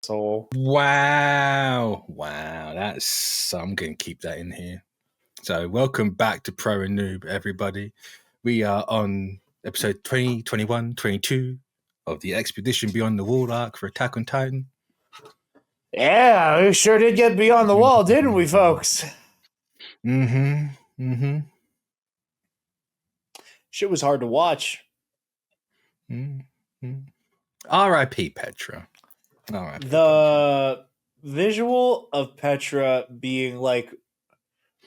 asshole. Wow. I'm going to keep that in here. So welcome back to Pro and Noob, everybody. We are on episode 21-22 of the Expedition Beyond the Wall arc for Attack on Titan. Yeah, we sure did get beyond the wall, didn't we, folks? Mm-hmm. Shit was hard to watch. Mm-hmm. R.I.P. Petra. R.I.P. The visual of Petra being like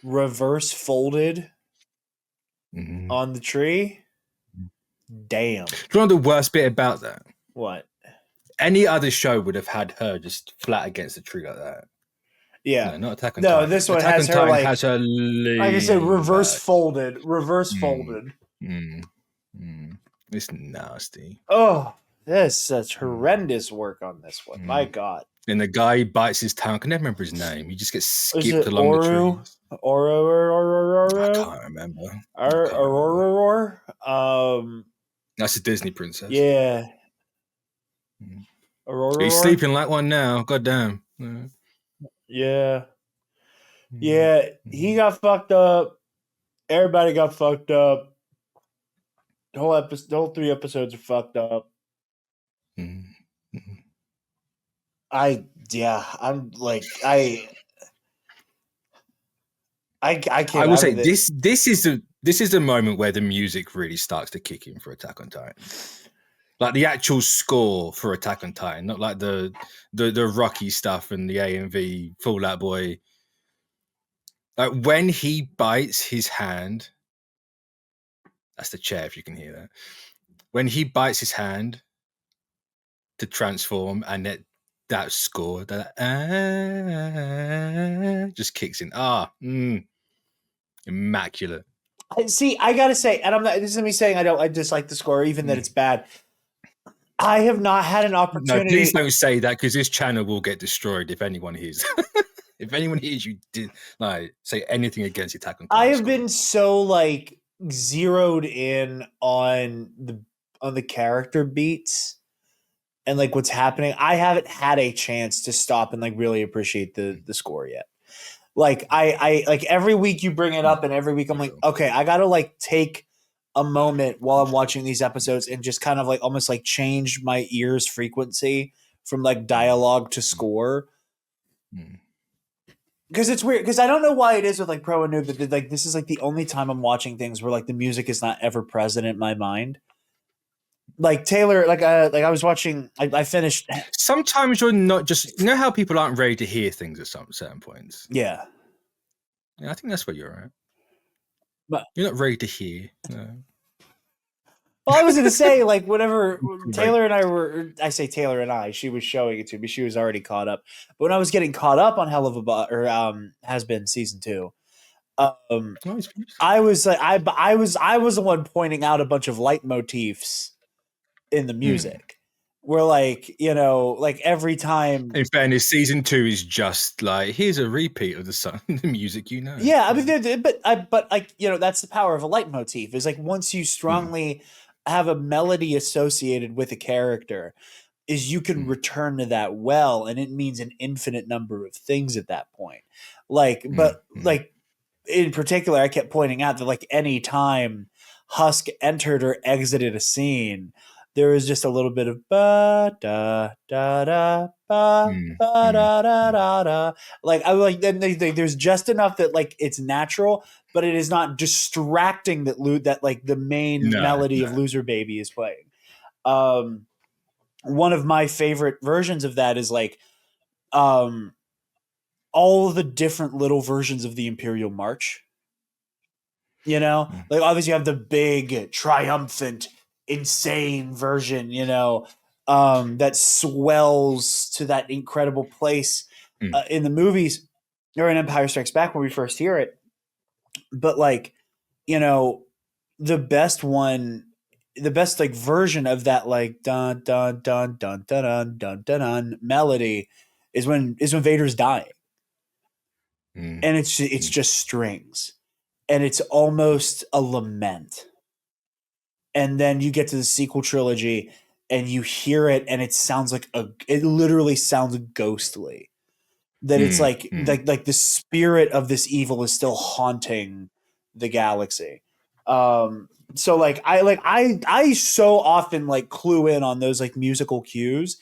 reverse folded on the tree. Damn. Do you know the worst bit about that? What? Any other show would have had her just flat against the tree like that. Yeah. No, not Attack on Titan. This one Attack has on her Titan like, has her like I said, reverse folded. It's nasty. Oh, there's such horrendous work on this one. My God. And the guy bites his tongue. I can never remember his name. He just gets skipped along Oru? the trees. Oru? I can't remember. That's a Disney princess. Yeah. He's sleeping like one now. Goddamn. Yeah. Yeah. He got fucked up. Everybody got fucked up. The whole 3 episodes are fucked up. I'm like I can't. I will say this is the moment where the music really starts to kick in for Attack on Titan. Like the actual score for Attack on Titan, not like the rocky stuff and the AMV Fall Out Boy. Like when he bites his hand, that's the chair if you can hear that. When he bites his hand to transform and that score that just kicks in. Immaculate. See, I gotta say, and this isn't me saying I dislike the score, even that it's bad. I have not had an opportunity. No, please don't say that because this channel will get destroyed if anyone hears. If anyone hears you did like say anything against Attack on Titan. I have been so like zeroed in on the character beats and like what's happening. I haven't had a chance to stop and like really appreciate the score yet. Like I like every week you bring it up and every week I'm like, okay, I gotta like take a moment while I'm watching these episodes and just kind of like almost like change my ears frequency from like dialogue to score. Because it's weird. Because I don't know why it is with like Pro and Noob, but like this is like the only time I'm watching things where like the music is not ever present in my mind. Like Taylor, like I was watching. I finished. Sometimes you're not just. You know how people aren't ready to hear things at some certain points. Yeah. I think that's where you're at. But you're not ready to hear. No. Well, I was going to say, like, whenever Taylor and I were, I say Taylor and I, she was showing it to me. She was already caught up. But when I was getting caught up on Hell of a Has Been season 2, I was like, I was the one pointing out a bunch of leitmotifs in the music. Where like, you know, like every time. In fairness, season 2 is just like, here's a repeat of the music, you know. Yeah, I mean, but like, you know, that's the power of a leitmotif. Is like once you strongly have a melody associated with a character, is you can return to that well, and it means an infinite number of things at that point. Like, but like in particular, I kept pointing out that like any time Husk entered or exited a scene, there was just a little bit of ba da da da ba ba da da da da. Like I like then there's just enough that like it's natural, but it is not distracting that like the main melody of Loser Baby is playing. One of my favorite versions of that is like all the different little versions of the Imperial March. You know, like obviously you have the big triumphant insane version, you know, that swells to that incredible place in the movies or in Empire Strikes Back when we first hear it. But like, you know, the best like version of that like dun dun dun dun dun dun dun dun, dun melody is when Vader's dying, and it's just strings, and it's almost a lament. And then you get to the sequel trilogy, and you hear it and it sounds like it literally sounds ghostly. That it's like the spirit of this evil is still haunting the galaxy. So like I so often like clue in on those like musical cues.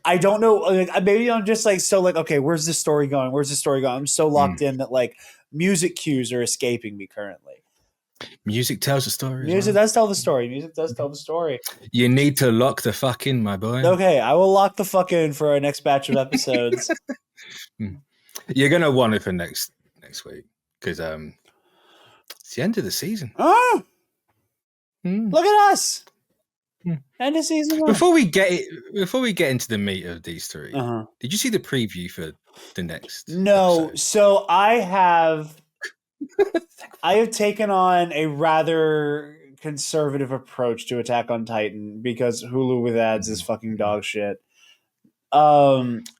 I don't know, like, maybe I'm just like so like, okay, where's this story going? Where's the story going? I'm so locked in that like music cues are escaping me currently. Music tells the story. Music does tell the story. Music does tell the story. You need to lock the fuck in, my boy. Okay, I will lock the fuck in for our next batch of episodes. You're gonna want it for next week because it's the end of the season. Oh, look at us! End of season 1. Before we get into the meat of these three, did you see the preview for the next? No, episode? so I have taken on a rather conservative approach to Attack on Titan because Hulu with ads is fucking dog shit.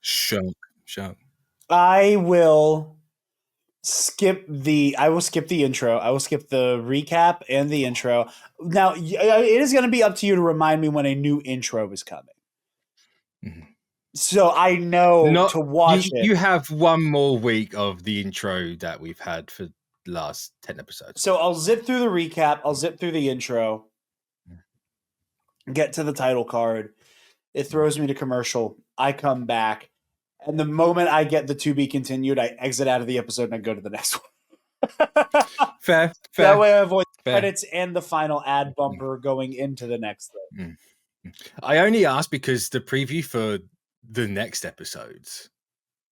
Shock. I will skip the intro. I will skip the recap and the intro. Now, it is going to be up to you to remind me when a new intro is coming. So I know to watch it. You have one more week of the intro that we've had for the last 10 episodes. So I'll zip through the recap. I'll zip through the intro. Get to the title card. It throws me to commercial. I come back. And the moment I get the to be continued, I exit out of the episode and I go to the next one. Fair. That way I avoid the credits and the final ad bumper going into the next thing. I only asked because the preview for the next episodes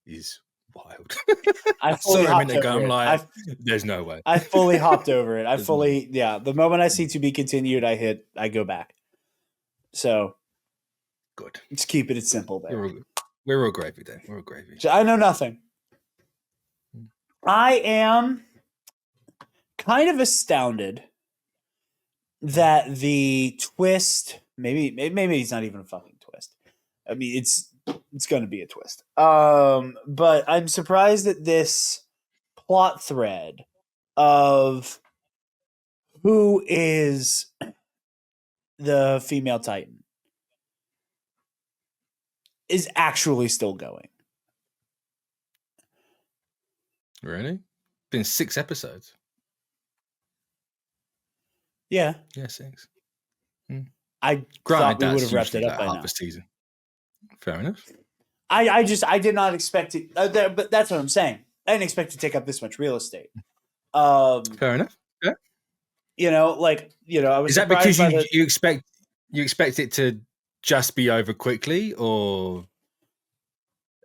is wild. I fully hopped over I'm like, there's no way. I fully hopped over it. The moment I see to be continued, I go back. So good. Just keep it simple there. We're all gravy then. We're all gravy. So I know nothing. I am kind of astounded that the twist, maybe it's not even a fucking twist. I mean, it's going to be a twist. But I'm surprised that this plot thread of who is the female Titan is actually still going. Really? Been 6 episodes. Yeah. Yeah, 6. I thought we would have wrapped it up by now. A season. Fair enough. I did not expect it, but that's what I'm saying. I didn't expect to take up this much real estate. Fair enough. Yeah. I was. Is that because you expect it to just be over quickly, or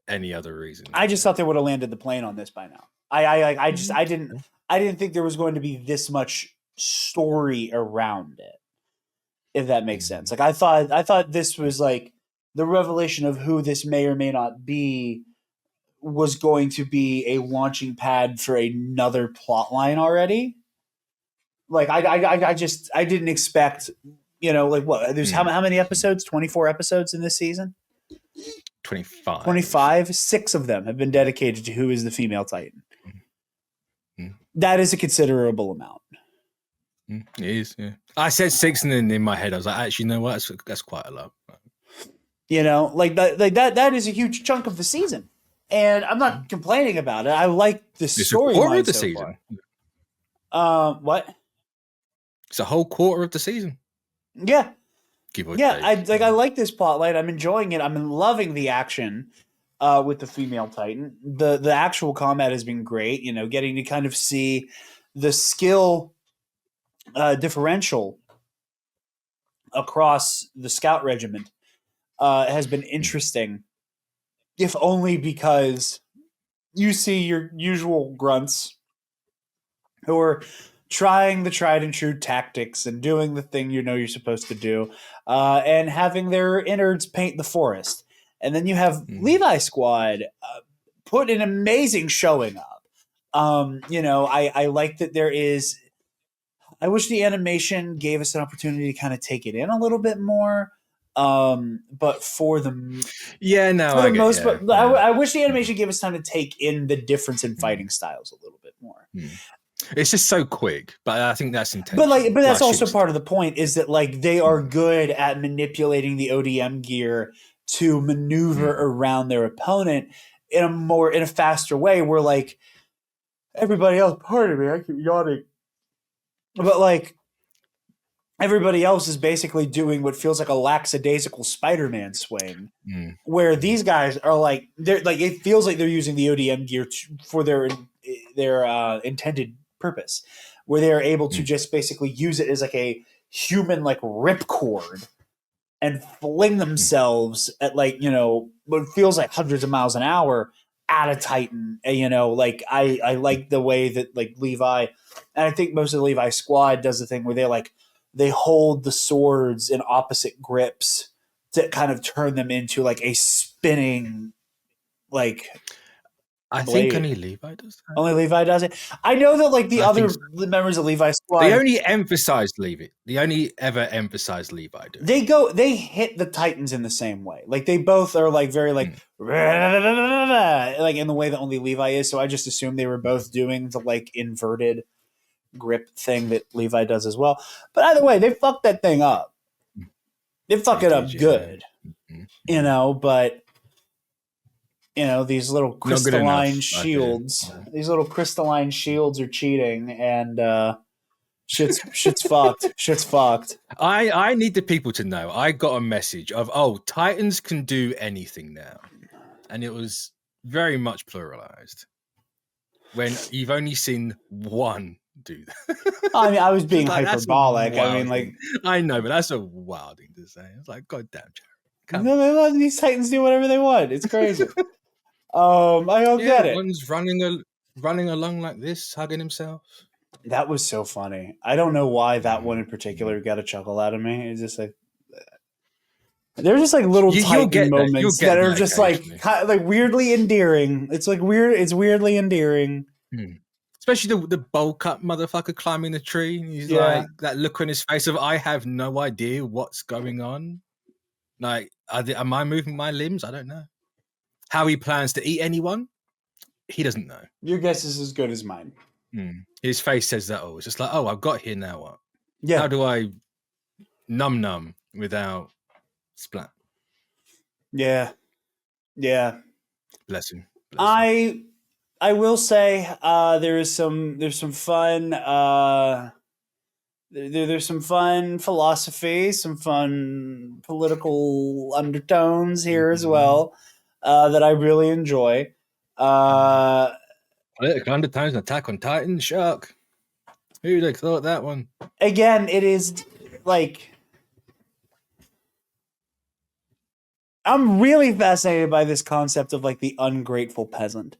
any other reason? I just thought they would have landed the plane on this by now. I didn't think there was going to be this much story around it, if that makes sense. Like I thought this was like the revelation of who this may or may not be was going to be a launching pad for another plot line already. Like I didn't expect, like what there's how many episodes? 24 episodes in this season? 25. 25. 6 of them have been dedicated to who is the female Titan. That is a considerable amount. It is, yeah. I said 6 and then in my head I was like, actually, you know what? That's quite a lot. That is a huge chunk of the season. And I'm not complaining about it. I like the storyline the so season. far. What? It's a whole quarter of the season. Yeah. I like this plotline. I'm enjoying it. I'm loving the action with the female Titan. The actual combat has been great. Getting to kind of see the skill differential across the scout regiment has been interesting, if only because you see your usual grunts who are trying the tried and true tactics and doing the thing you're supposed to do, and having their innards paint the forest. And then you have Levi Squad put an amazing showing up. I like that there is. I wish the animation gave us an opportunity to kind of take it in a little bit more. But for the most part, I wish the animation gave us time to take in the difference in fighting styles a little bit more. It's just so quick, but I think that's intentional. But that's also part of the point is that like they are good at manipulating the ODM gear to maneuver around their opponent in a faster way. Where like everybody else, pardon me, I keep yawning, but like everybody else is basically doing what feels like a lackadaisical Spider-Man swing. Where these guys are like they're like it feels like they're using the ODM gear for their intended purpose, where they're able to just basically use it as like a human like ripcord and fling themselves at like what feels like hundreds of miles an hour at a Titan. Like I like the way that like Levi, and I think most of the Levi squad does the thing where they hold the swords in opposite grips to kind of turn them into like a spinning like I blade. think only Levi does that. Only Levi does it. I know that like the other members of Levi's squad, they only emphasized Levi. They only ever emphasized Levi. They hit the Titans in the same way. Like they both are like very like like in the way that only Levi is. So I just assumed they were both doing the like inverted grip thing that Levi does as well. But either way, they fucked that thing up. They fuck it up good. But these little crystalline shields. These little crystalline shields are cheating, and shit's fucked. Shit's fucked. I need the people to know. I got a message of Titans can do anything now, and it was very much pluralized. When you've only seen one do that. I mean, I was being hyperbolic. I mean, like I know, but that's a wild thing to say. It's like, God damn, Jarod. No, these Titans do whatever they want. It's crazy. I don't get it. One's running along like this, hugging himself. That was so funny. I don't know why that one in particular got a chuckle out of me. It's just like they're just like little Titan moments that are just like weirdly endearing. It's like weird. It's weirdly endearing. Especially the bowl cut motherfucker climbing the tree. He's like that look on his face of I have no idea what's going on. Like, am I moving my limbs? I don't know. How he plans to eat anyone, he doesn't know. Your guess is as good as mine. His face says that all. It's just like, I've got here now. What? Yeah. How do I num without splat? Yeah. Yeah. Bless him. I will say there's some fun there's some fun philosophy, some fun political undertones here as well that I really enjoy. Political undertones and Attack on Titan, shock. Who'd have thought that one? Again, it is like I'm really fascinated by this concept of like the ungrateful peasant.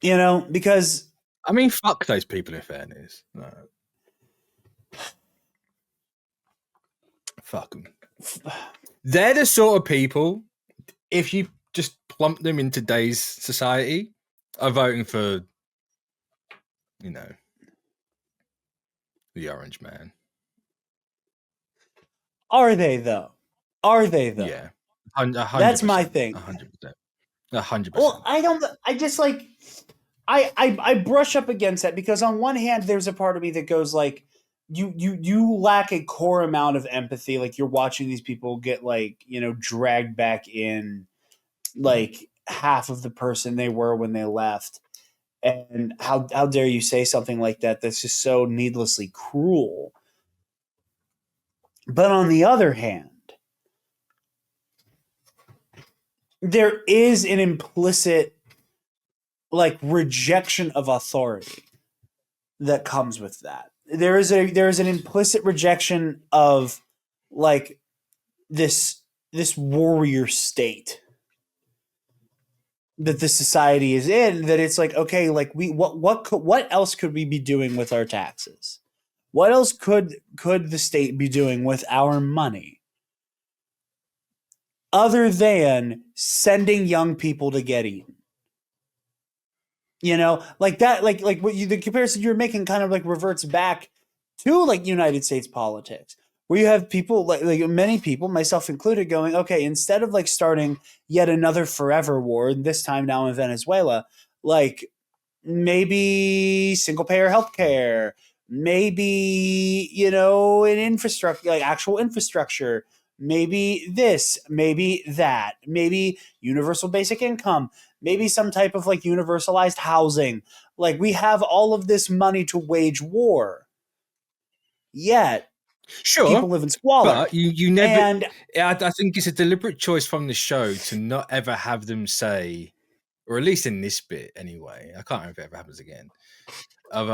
Because I mean, fuck those people in fairness. No. Fuck them. They're the sort of people, if you just plump them in today's society, are voting for, the orange man. Are they though? Yeah. 100%. That's my thing. 100%. 100%. Well, I just like, I brush up against that because on one hand, there's a part of me that goes like, you lack a core amount of empathy. Like you're watching these people get like, dragged back in like half of the person they were when they left. And how dare you say something like that? That's just so needlessly cruel. But on the other hand, there is an implicit like rejection of authority that comes with that. There is an implicit rejection of like this warrior state that the society is in, that it's like, okay, like what else could we be doing with our taxes? What else could the state be doing with our money other than sending young people to get eaten? Like that, like what the comparison you're making kind of like reverts back to like United States politics, where you have people like many people, myself included, going, okay, instead of like starting yet another forever war, this time now in Venezuela, like maybe single payer healthcare, maybe, an infrastructure, like actual infrastructure, maybe this, maybe that, maybe universal basic income, maybe some type of like universalized housing. Like we have all of this money to wage war, yet Sure, people live in squalor. but you never. And I think it's a deliberate choice from the show to not ever have them say, or at least in this bit anyway. I can't remember if it ever happens again. Of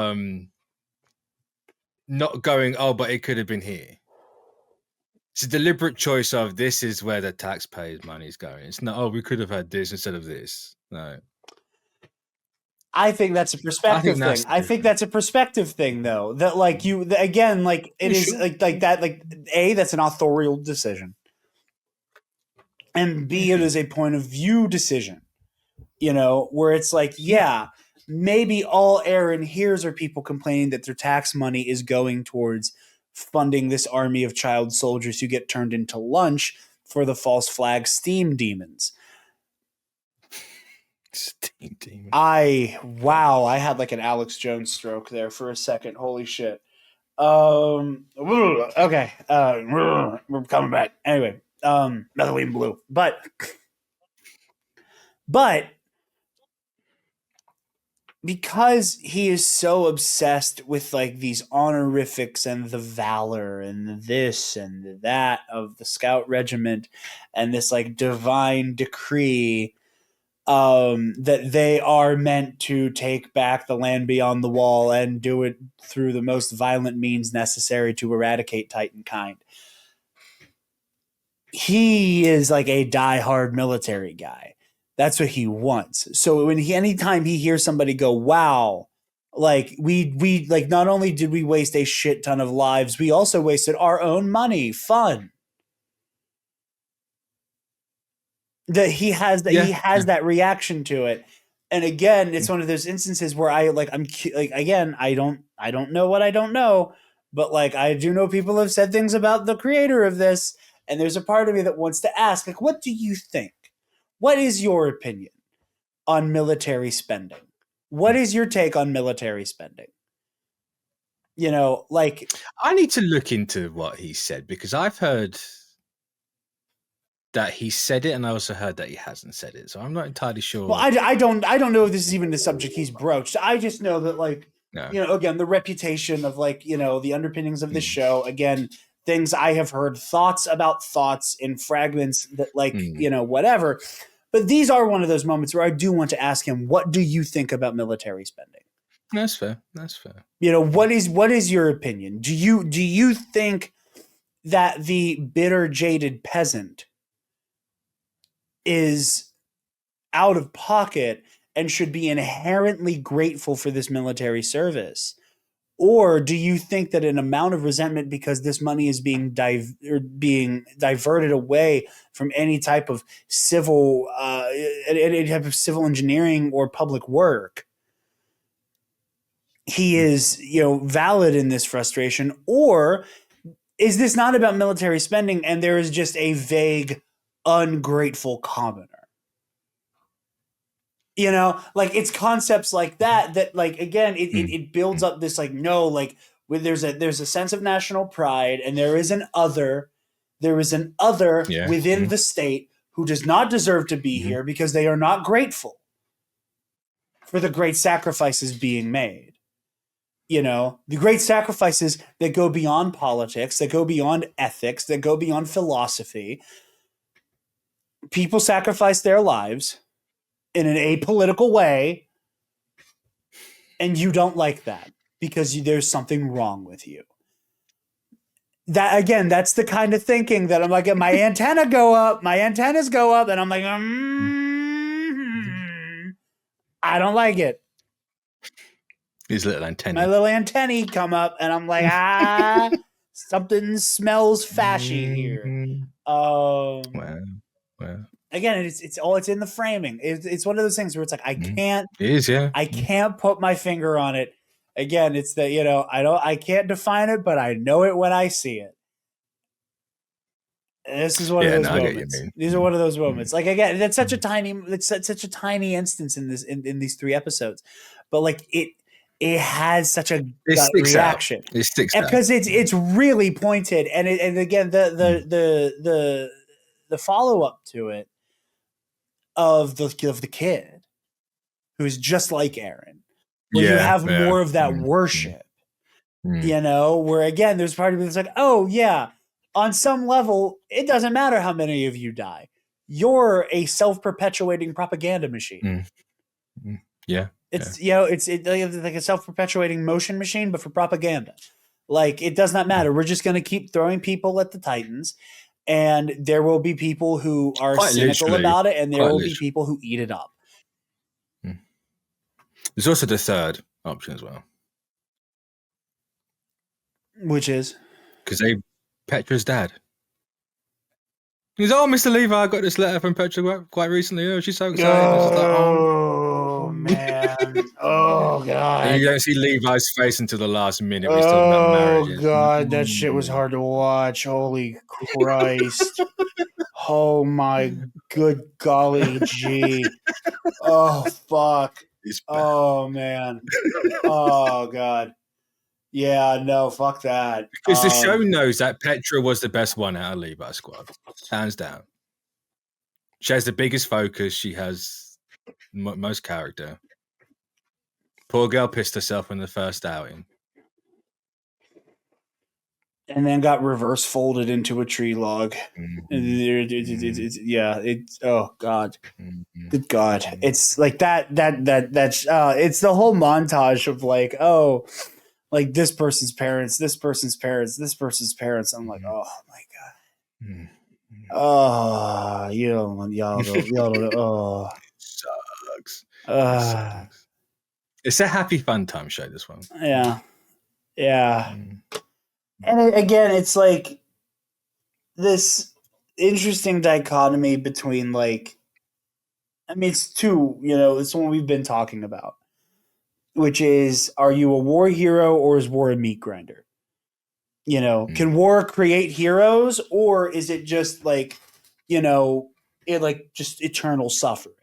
not going. Oh, but it could have been here. It's a deliberate choice of this is where the taxpayers' money is going. It's not. Oh, we could have had this instead of this. No. I think that's a perspective thing. I think that's a perspective thing, though. That like again, like it is sure. like that. Like A, that's an authorial decision, and B, it is a point of view decision. Where it's like, yeah, maybe all Aaron hears are people complaining that their tax money is going towards funding this army of child soldiers who get turned into lunch for the false flag steam demons. Steam demon. I had like an Alex Jones stroke there for a second. Holy shit. Okay. We're coming back. Anyway, Methylene Blue. But because he is so obsessed with like these honorifics and the valor and this and that of the Scout Regiment and this like divine decree that they are meant to take back the land beyond the wall and do it through the most violent means necessary to eradicate Titan kind. He is like a diehard military guy. That's what he wants. So anytime he hears somebody go, wow, like we like not only did we waste a shit ton of lives, we also wasted our own money. Fun. That he has that reaction to it. And again, it's one of those instances where I don't know what I don't know, but like I do know people have said things about the creator of this, and there's a part of me that wants to ask, like, what do you think? What is your opinion on military spending? What is your take on military spending? Like I need to look into what he said because I've heard that he said it, and I also heard that he hasn't said it. So I'm not entirely sure. Well, I don't know if this is even the subject he's broached. I just know that like again, the reputation of like the underpinnings of the show. Again, things I have heard, thoughts about thoughts in fragments that like whatever. But these are one of those moments where I do want to ask him, what do you think about military spending? That's fair. That's fair. What is your opinion? Do you think that the bitter, jaded peasant is out of pocket and should be inherently grateful for this military service? Or do you think that an amount of resentment because this money is being diverted away from any type of civil any type of civil engineering or public work, he is valid in this frustration? Or is this not about military spending and there is just a vague ungrateful commoner? Like it's concepts like that like again it builds up this like when there's a sense of national pride, and there is an other within the state who does not deserve to be here because they are not grateful for the great sacrifices being made. The great sacrifices that go beyond politics, that go beyond ethics, that go beyond philosophy. People sacrifice their lives in an apolitical way, and you don't like that because there's something wrong with you. That again, that's the kind of thinking that I'm like, my antennas go up, and I'm like, I don't like it. His little antennae. My little antennae come up, and I'm like, something smells fashy here. Wow. Again, it's in the framing. It's one of those things where it's like I can't. It is, yeah. I can't put my finger on it. Again, it's that I can't define it, but I know it when I see it. This is one of those moments. These are one of those moments. Like again, that's such a tiny. It's such a tiny instance in this in these 3 episodes, but like it has such a gut reaction. It sticks out because it's really pointed, and again the follow up to it of the kid who's just like Aaron, where you have more of that worship, you know, where again there's part of me that's like, oh yeah, on some level it doesn't matter how many of you die, you're a self-perpetuating propaganda machine. Yeah. It's you know it's like a self-perpetuating motion machine, but for propaganda. Like it does not matter. We're just going to keep throwing people at the Titans, and there will be people who are quite cynical about it, and there will be people who eat it up. There's also the third option as well, which is because Petra's dad. He's Mr. Levi, I got this letter from Petra quite recently. Oh, she's so excited. Oh man! Oh god! And you don't see Levi's face until the last minute. He's talking about marriage. Oh god, that shit was hard to watch. Holy Christ! Oh my good golly gee! Oh fuck! Oh man! Oh god! Yeah, no, fuck that. Because the show knows that Petra was the best one out of Levi's squad, hands down. She has the biggest focus. She has most character. Poor girl pissed herself in the first outing. And then got reverse folded into a tree log. Oh God. Good God. It's like that's it's the whole montage of like, oh, like this person's parents, this person's parents, this person's parents. I'm like, oh my God. Oh, y'all oh. Sucks. It's a happy fun time show, this one. Yeah. Yeah. And again, it's like this interesting dichotomy between like, I mean, it's two, it's one we've been talking about, which is, are you a war hero or is war a meat grinder? Can war create heroes, or is it just like, just eternal suffering?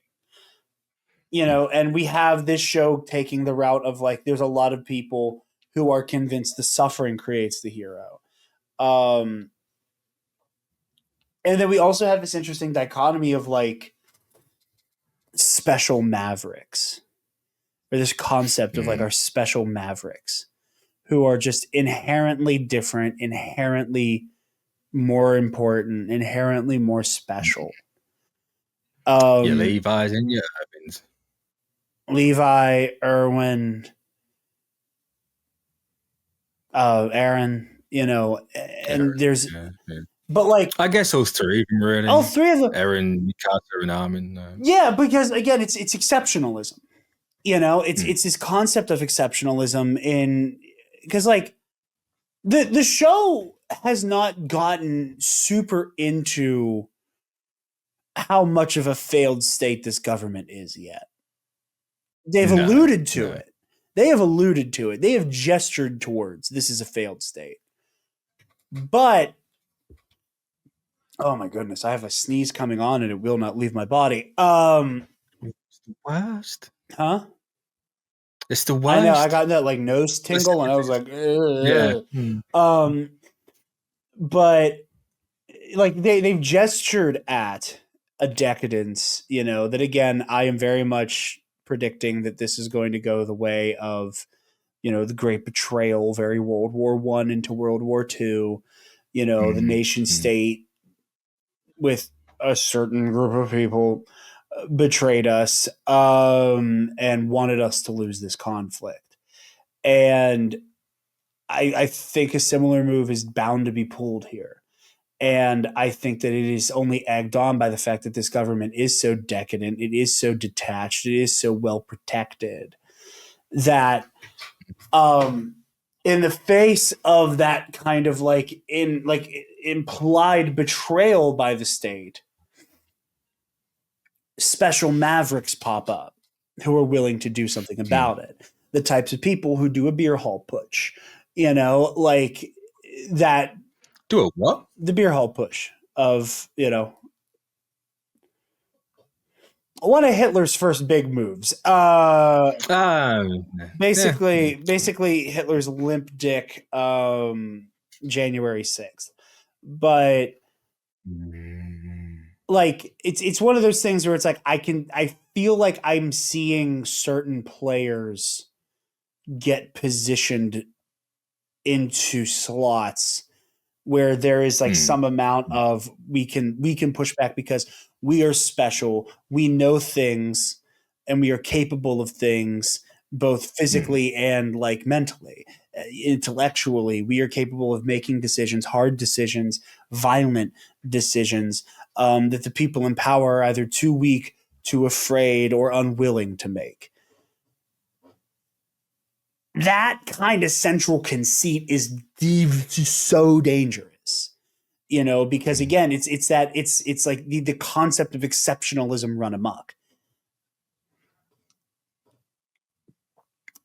And we have this show taking the route of like, there's a lot of people who are convinced the suffering creates the hero. And then we also have this interesting dichotomy of like special mavericks, or this concept of like our special mavericks who are just inherently different, inherently more important, inherently more special. Levi's and your Irvins. Levi, Irwin, Aaron, and there's, but like, I guess all three of them really. All three of them, Aaron, Mikasa, and Armin. Yeah, because again, it's exceptionalism. It's this concept of exceptionalism because like the show has not gotten super into how much of a failed state this government is yet. They've alluded to it. They have alluded to it. They have gestured towards this is a failed state. But, oh my goodness, I have a sneeze coming on and it will not leave my body. It's the worst. Huh? It's the worst. I know. I got that like nose tingle and I was like, ugh. Yeah. But like they've gestured at a decadence, that again, I am very much predicting that this is going to go the way of, the great betrayal, very World War I into World War II, the nation state with a certain group of people betrayed us and wanted us to lose this conflict. And I think a similar move is bound to be pulled here. And I think that it is only egged on by the fact that this government is so decadent, it is so detached, it is so well protected that in the face of that kind of like implied betrayal by the state, special mavericks pop up who are willing to do something about it. The types of people who do a beer hall push, like that. Do a what? The beer hall push. of, you know, one of Hitler's first big moves. Basically Hitler's limp dick January 6th. But like it's one of those things where it's like I feel like I'm seeing certain players get positioned into slots where there is like some amount of we can push back because we are special, we know things, and we are capable of things both physically and like mentally, intellectually. We are capable of making decisions, hard decisions, violent decisions that the people in power are either too weak, too afraid, or unwilling to make. That kind of central conceit is so dangerous, you know, because again, it's like the concept of exceptionalism run amok.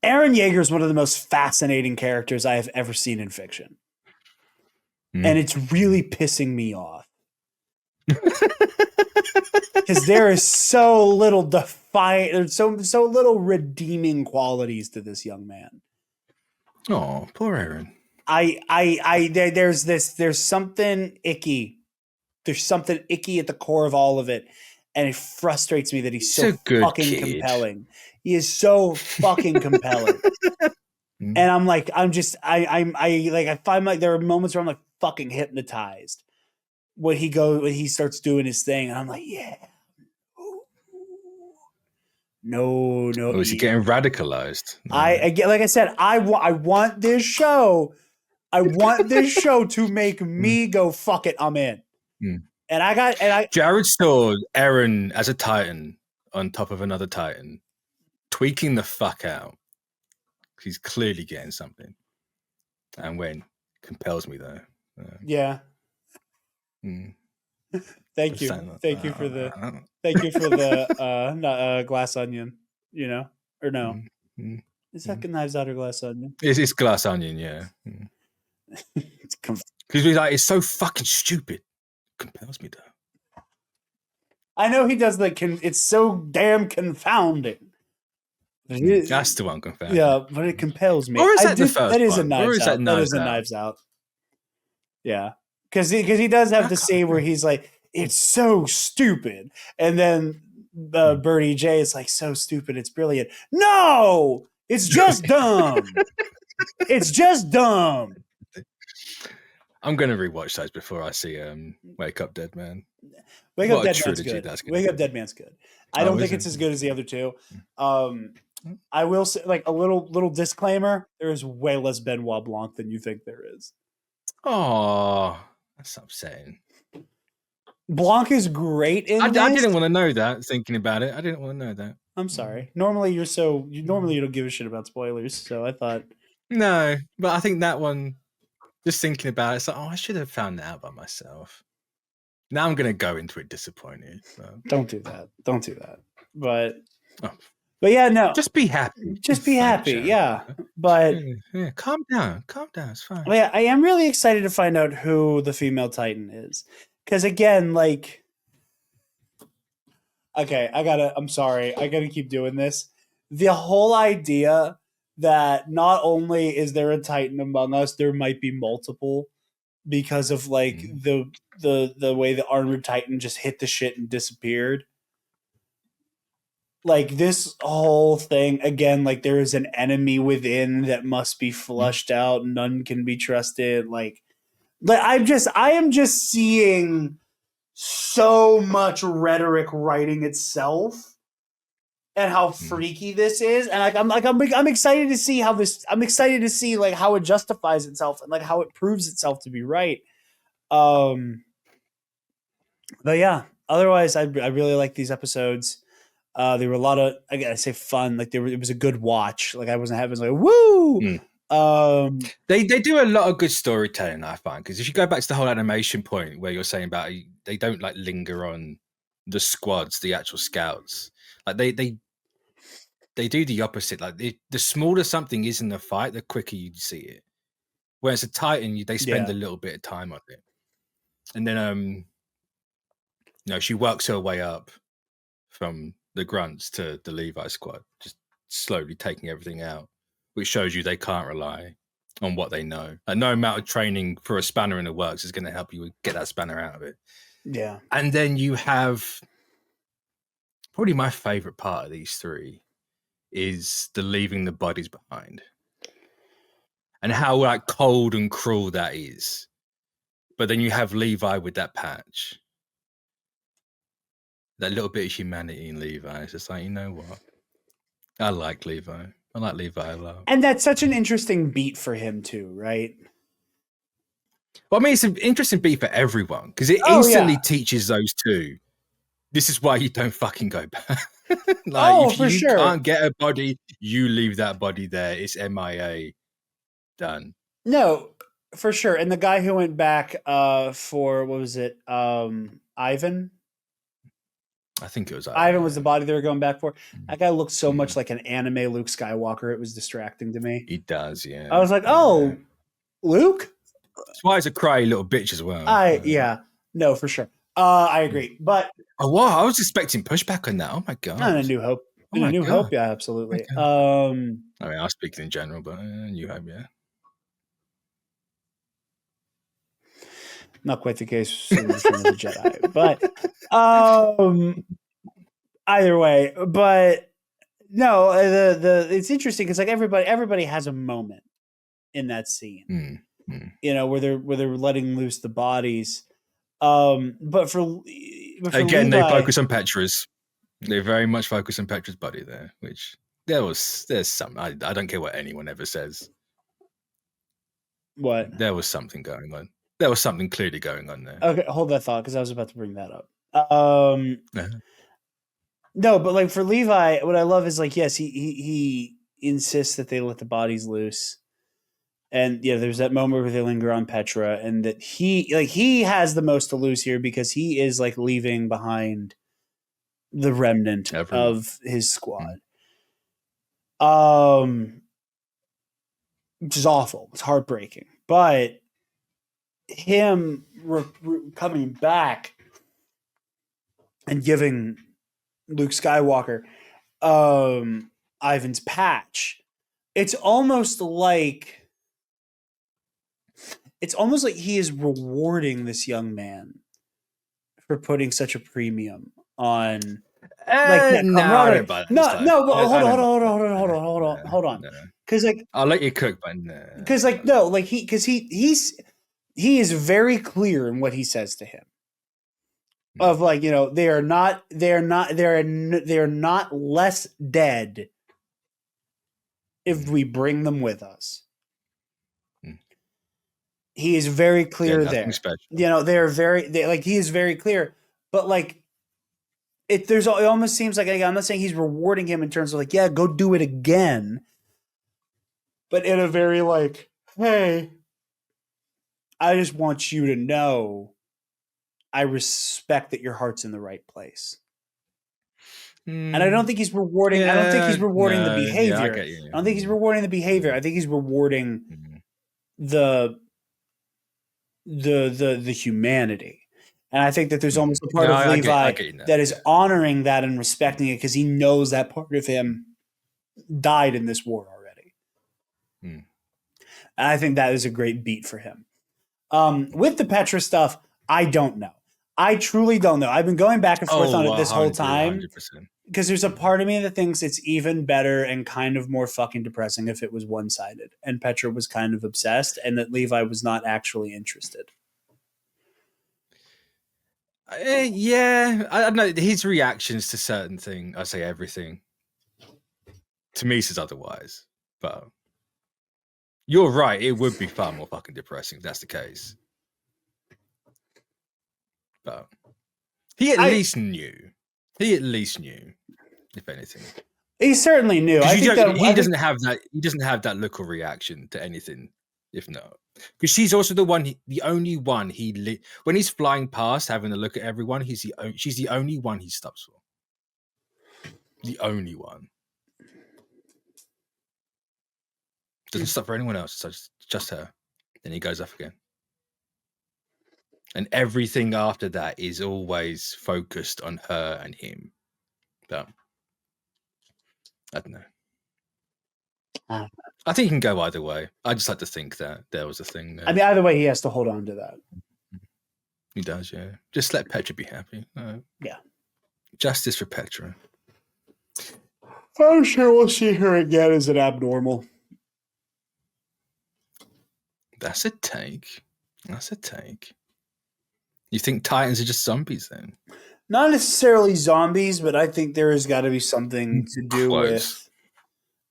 Eren Yeager is one of the most fascinating characters I have ever seen in fiction. And it's really pissing me off. Because there is so little there's so little redeeming qualities to this young man. Oh, poor Eren. There's something icky. There's something icky at the core of all of it. And it frustrates me that he's so fucking compelling. He is so fucking compelling. And I'm like, I find like there are moments where I'm like fucking hypnotized when he starts doing his thing, and I'm like, yeah. No. Oh, is he getting radicalized? Like I said, I want this show. I want this show to make me go, fuck it, I'm in. Jarod saw Eren as a Titan on top of another Titan, tweaking the fuck out. He's clearly getting something. And when compels me though. Yeah. Thank you for the glass onion, you know? Or no? Is that Knives Out or Glass Onion? It's Glass Onion, yeah. Because he's like, it's so fucking stupid. Compels me though. I know he does it's so damn confounding. That's the one confounding. Yeah, but it compels me. Or is that the first That is one? a Knives Out. That is a Knives Out. Yeah. Because he does have the scene where he's like, it's so stupid. And then Birdie J is like, so stupid, it's brilliant. No! It's just dumb. It's just dumb. I'm going to rewatch those before I see Wake Up Dead Man. Wake Up Dead Man's good. Wake Up Dead Man's good. I don't think it's as good as the other two. I will say, like, a little disclaimer: there is way less Benoit Blanc than you think there is. Oh, that's upsetting. Blanc is great in this. I didn't want to know that. Thinking about it, I didn't want to know that. I'm sorry. Normally you don't give a shit about spoilers, so I thought. No, but I think that one. Just thinking about it, it's like, I should have found that out by myself. Now I'm going to go into it disappointed. But... Don't do that. But yeah, no. Just be happy. Just be happy, yeah. But yeah, calm down. It's fine. Yeah, I am really excited to find out who the female Titan is. Because again, like, okay, I'm sorry. I got to keep doing this. The whole idea that not only is there a Titan among us, there might be multiple because of like the way the armored Titan just hit the shit and disappeared. Like this whole thing again, like there is an enemy within that must be flushed out. None can be trusted. Like I am just seeing so much rhetoric writing itself. And how freaky this is, and I'm excited to see how this. I'm excited to see like how it justifies itself and like how it proves itself to be right. But yeah, otherwise, I really like these episodes. There were a lot of I gotta say fun. Like it was a good watch. Like I wasn't having like woo. They do a lot of good storytelling, I find, because if you go back to the whole animation point where you're saying about they don't like linger on the squads, the actual scouts. Like they do the opposite. Like the smaller something is in the fight, the quicker you see it. Whereas a Titan, they spend a little bit of time on it, and then No, she works her way up from the grunts to the Levi squad, just slowly taking everything out, which shows you they can't rely on what they know. And no amount of training for a spanner in the works is going to help you get that spanner out of it. Yeah. And then you have probably my favorite part of these three is the leaving the bodies behind. And how like cold and cruel that is. But then you have Levi with that patch. That little bit of humanity in Levi. It's just like, you know what? I like Levi. I like Levi a lot. And that's such an interesting beat for him too, right? Well, I mean, it's an interesting beat for everyone because it instantly teaches those two. This is why you don't fucking go back. Like, if you can't get a body, you leave that body there. It's MIA. Done. No, for sure. And the guy who went back for, what was it? Ivan? I think it was Ivan was the body they were going back for. That guy looked so much like an anime Luke Skywalker. It was distracting to me. He does, yeah. I was like, oh, Luke? That's why he's a cryy little bitch as well. Yeah. No, for sure. I agree. But wow, I was expecting pushback on that. Oh my god. In A New Hope. In A New Hope, yeah, absolutely. I mean, I was speaking in general, but New Hope, yeah. Not quite the case in Return of the Jedi, but either way. But no, it's interesting because like everybody has a moment in that scene, you know, where they're letting loose the bodies. But for again, Levi, they focus on Petra's. They very much focus on Petra's body there, which there's some. I don't care what anyone ever says. What? There was something going on. There was something clearly going on there. Okay, hold that thought because I was about to bring that up. No, but like for Levi, what I love is like, yes, he insists that they let the bodies loose. And yeah, there's that moment where they linger on Petra, and that he has the most to lose here because he is like leaving behind the remnant of his squad. Which is awful. It's heartbreaking. But him coming back and giving Luke Skywalker Ivan's patch, it's almost like he is rewarding this young man for putting such a premium on camaraderie. Hold on. Because like I'll let you cook, but because like no, like he is very clear in what he says to him. Of like, you know, they are not less dead if we bring them with us. He is very clear there. Special. You know, he is very clear, but like it almost seems like, I'm not saying he's rewarding him in terms of like, yeah, go do it again, but in a very like, hey, I just want you to know I respect that your heart's in the right place. And I don't think he's rewarding. I don't think he's rewarding the behavior. I don't think he's rewarding the behavior. I think he's rewarding the humanity. And I think that there's almost a part of Levi that is honoring that and respecting it because he knows that part of him died in this war already. And I think that is a great beat for him. With the Petra stuff, I don't know. I truly don't know. I've been going back and forth on it this whole time 100%. Because there's a part of me that thinks it's even better and kind of more fucking depressing if it was one-sided and Petra was kind of obsessed and that Levi was not actually interested. Yeah, I don't know. His reactions to certain things, I say everything, to me says otherwise. But you're right. It would be far more fucking depressing if that's the case. But he at least knew. He at least knew, if anything. He certainly knew. He doesn't have that. He doesn't have that look or reaction to anything. If not, because she's also the only one when he's flying past, having a look at everyone. She's the only one he stops for. The only one. Doesn't stop for anyone else. So it's just her. Then he goes off again. And everything after that is always focused on her and him. But I don't know. I think he can go either way. I just like to think that there was a thing there. I mean, either way, he has to hold on to that. He does, yeah. Just let Petra be happy. Yeah. Justice for Petra. I'm sure we'll see her again as an abnormal. That's a take. You think Titans are just zombies then? Not necessarily zombies, but I think there has got to be something to do with.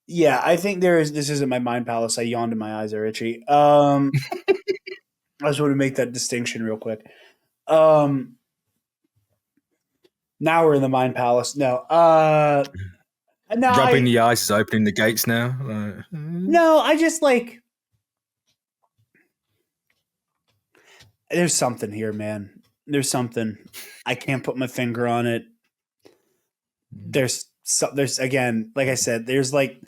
Yeah, I think there is. This isn't my mind palace. I yawned and my eyes are itchy. I just want to make that distinction real quick. Now we're in the mind palace. No. Rubbing the eyes is opening the gates now. No, I just like. There's something here, man. There's something. I can't put my finger on it. There's again, like I said, there is like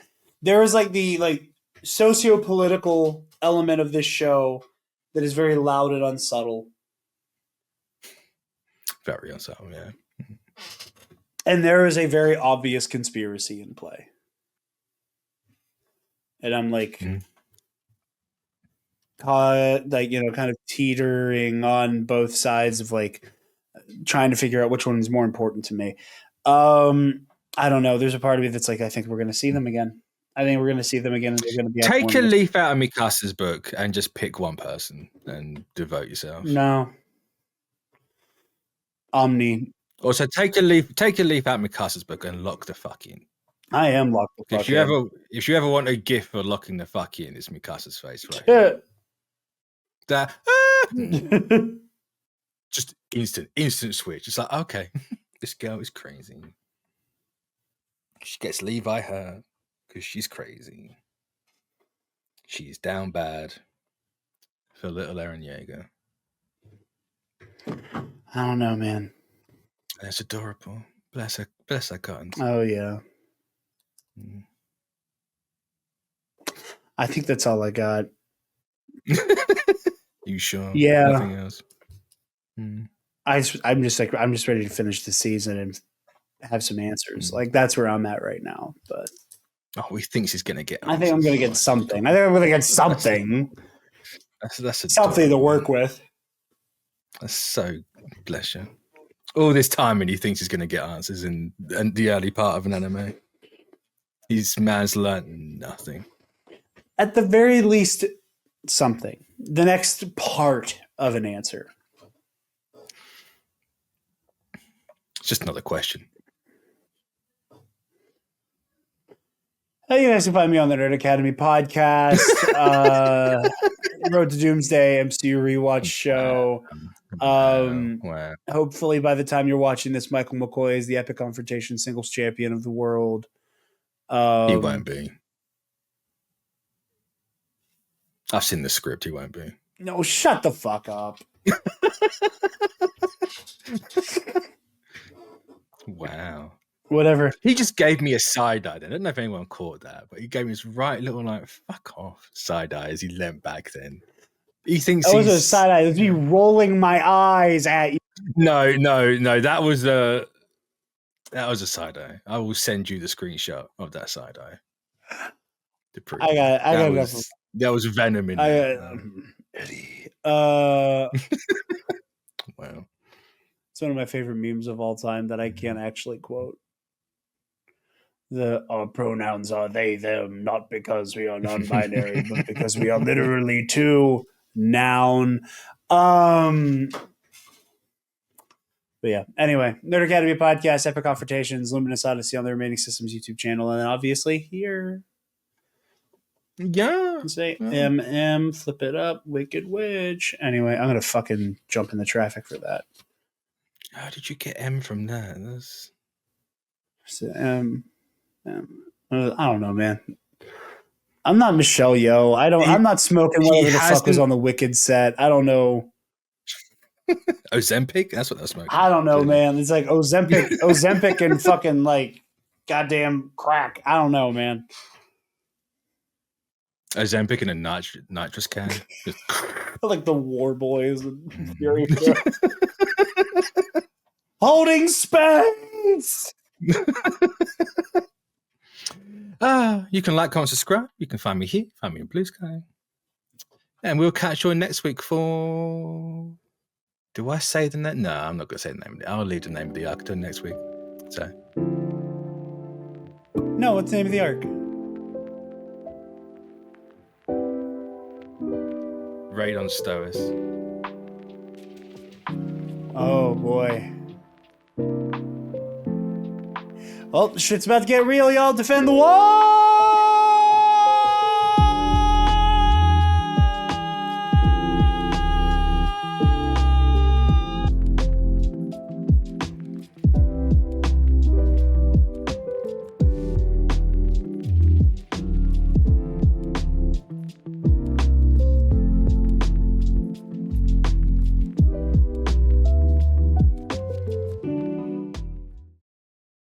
the socio-political element of this show that is very loud and unsubtle. Very unsubtle, yeah. And there is a very obvious conspiracy in play. And I'm like, kind of teetering on both sides of like trying to figure out which one is more important to me. I don't know. There's a part of me that's like, I think we're going to see them again. And they're going to be take a leaf out of Mikasa's book and just pick one person and devote yourself. No. Omni. Also, take a leaf out of Mikasa's book and lock the fuck in. I am locked the fuck in. If you ever want a gift for locking the fuck in, it's Mikasa's face, right? That just instant switch. It's like, okay, this girl is crazy. She gets Levi hurt because she's crazy. She's down bad for little Eren Yeager. I don't know, man. That's adorable. Bless her cotton. Oh yeah. I think that's all I got. You sure? Yeah. Nothing else. I'm just ready to finish the season and have some answers. Like that's where I'm at right now. But he thinks he's gonna get. I think I'm gonna get something. That's something to work with. That's so bless you. All this time, and he thinks he's gonna get answers in the early part of an anime. His man's learned nothing. At the very least, something. The next part of an answer. It's just another question. Hey, you guys can find me on the Nerd Academy podcast, Road to Doomsday, MCU Rewatch Show. Wow. Hopefully, by the time you're watching this, Michael McCoy is the Epic Confrontation Singles Champion of the world. He won't be. I've seen the script. He won't be. No, shut the fuck up. Wow. Whatever. He just gave me a side eye then. I don't know if anyone caught that, but he gave me this right little like fuck off side eye as he leant back then. He thinks that was a side eye. It was me rolling my eyes at you. No. That was a side eye. I will send you the screenshot of that side eye. To prove that was venom in there. Eddie. Wow. It's one of my favorite memes of all time that I can't actually quote. Our pronouns are they, them, not because we are non-binary, but because we are literally two. Noun. But yeah. Anyway, Nerd Academy Podcast, Epic Confrontations, Luminous Odyssey on the Remaining Systems YouTube channel, and then obviously here. Yeah. Say MM, flip it up, Wicked Witch. Anyway, I'm gonna fucking jump in the traffic for that. How did you get M from that? So, I don't know, man. I'm not Michelle Yeoh. I'm not smoking whatever the fuck was on the Wicked set. I don't know. Ozempic? That's what they're smoking. I don't know, man. It's like Ozempic and fucking like goddamn crack. I don't know, man. Ozempic in a nitrous can. Just Like the War Boys and Fury Road. Holding space. You can like, comment, subscribe. You can find me here, find me in Blue Sky. And we'll catch you on next week for... Do I say the name? No, I'm not going to say the name. I'll leave the name of the arc until next week. So... No, what's the name of the arc? Raid on Stoas. Oh, boy. Well, shit's about to get real, y'all. Defend the wall!